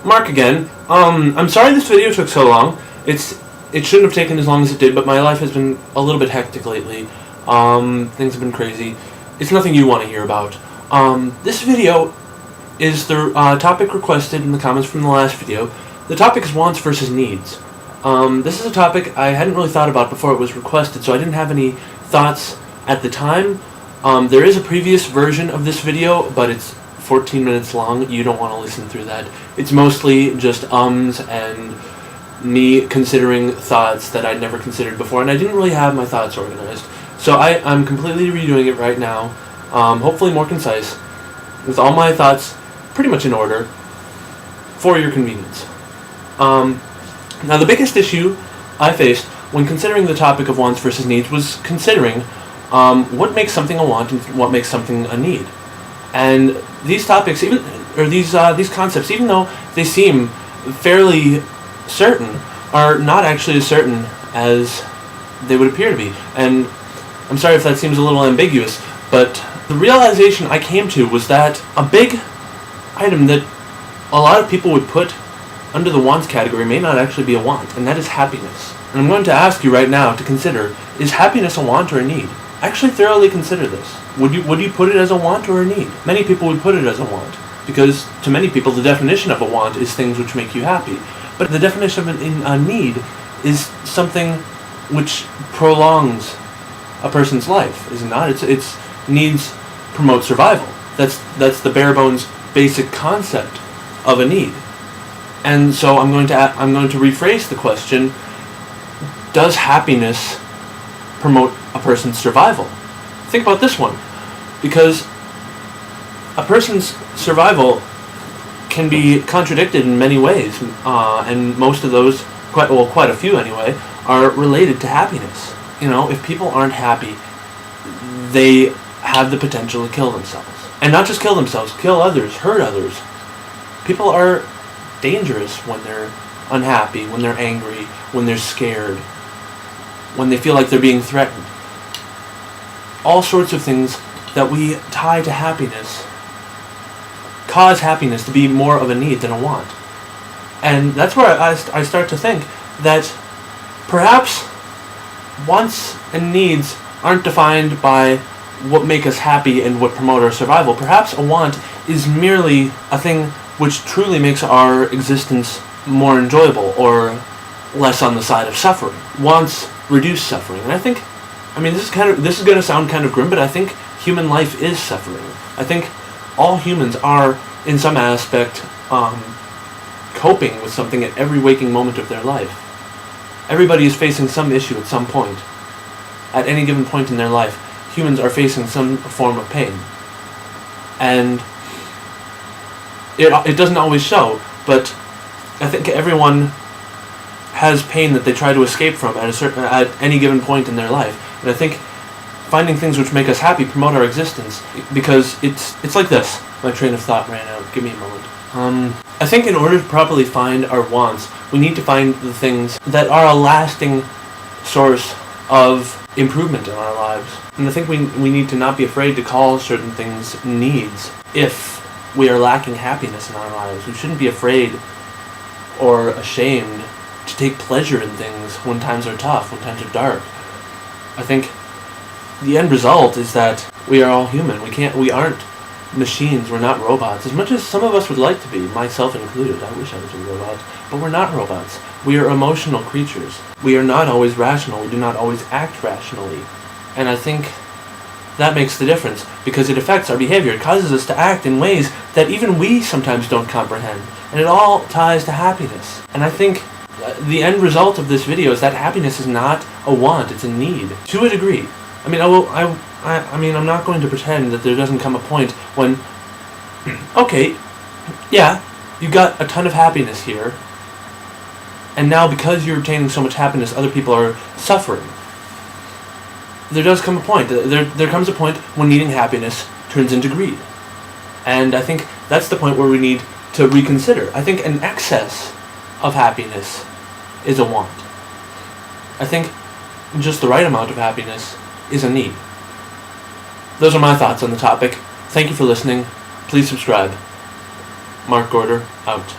Mark again. I'm sorry this video took so long. It shouldn't have taken as long as it did, but my life has been a little bit hectic lately. Things have been crazy. It's nothing you want to hear about. This video is the topic requested in the comments from the last video. The topic is wants versus needs. This is a topic I hadn't really thought about before it was requested, so I didn't have any thoughts at the time. There is a previous version of this video, but it's 14 minutes long. You don't want to listen through that. It's mostly just ums and me considering thoughts that I'd never considered before, and I didn't really have my thoughts organized. So I'm completely redoing it right now, hopefully more concise, with all my thoughts pretty much in order, for your convenience. Now the biggest issue I faced when considering the topic of wants versus needs was considering what makes something a want and what makes something a need. And these topics, these concepts, even though they seem fairly certain, are not actually as certain as they would appear to be. And I'm sorry if that seems a little ambiguous, but the realization I came to was that a big item that a lot of people would put under the wants category may not actually be a want, and that is happiness. And I'm going to ask you right now to consider, is happiness a want or a need? Actually thoroughly consider this. Would you put it as a want or a need? Many people would put it as a want, because to many people the definition of a want is things which make you happy. But the definition of a need is something which prolongs a person's life, is it not? It's needs promote survival. That's the bare bones basic concept of a need. And so I'm going to rephrase the question: does happiness promote a person's survival? Think about this one, because a person's survival can be contradicted in many ways, and most of those, quite a few anyway, are related to happiness. You know, if people aren't happy, they have the potential to kill themselves. And not just kill themselves, kill others, hurt others. People are dangerous when they're unhappy, when they're angry, when they're scared, when they feel like they're being threatened. All sorts of things that we tie to happiness cause happiness to be more of a need than a want. And that's where I start to think that perhaps wants and needs aren't defined by what make us happy and what promote our survival. Perhaps a want is merely a thing which truly makes our existence more enjoyable or less on the side of suffering. Wants reduce suffering. And this is going to sound kind of grim, but I think human life is suffering. I think all humans are, in some aspect, coping with something at every waking moment of their life. Everybody is facing some issue at some point. At any given point in their life, humans are facing some form of pain. And it doesn't always show, but I think everyone has pain that they try to escape from at any given point in their life. And I think finding things which make us happy promote our existence, because it's like this. My train of thought ran out. Give me a moment. I think in order to properly find our wants, we need to find the things that are a lasting source of improvement in our lives. And I think we need to not be afraid to call certain things needs if we are lacking happiness in our lives. We shouldn't be afraid or ashamed to take pleasure in things when times are tough, when times are dark. I think the end result is that we are all human. We aren't machines, we're not robots. As much as some of us would like to be, myself included, I wish I was a robot, but we're not robots. We are emotional creatures. We are not always rational. We do not always act rationally. And I think that makes the difference, because it affects our behavior. It causes us to act in ways that even we sometimes don't comprehend. And it all ties to happiness. And I think the end result of this video is that happiness is not a want, it's a need, to a degree. I mean, I'm not going to pretend that there doesn't come a point when, okay, yeah, you got a ton of happiness here, and now because you're obtaining so much happiness, other people are suffering. There does come a point. There comes a point when needing happiness turns into greed. And I think that's the point where we need to reconsider. I think an excess of happiness is a want. I think just the right amount of happiness is a need. Those are my thoughts on the topic. Thank you for listening. Please subscribe. Mark Gorder, out.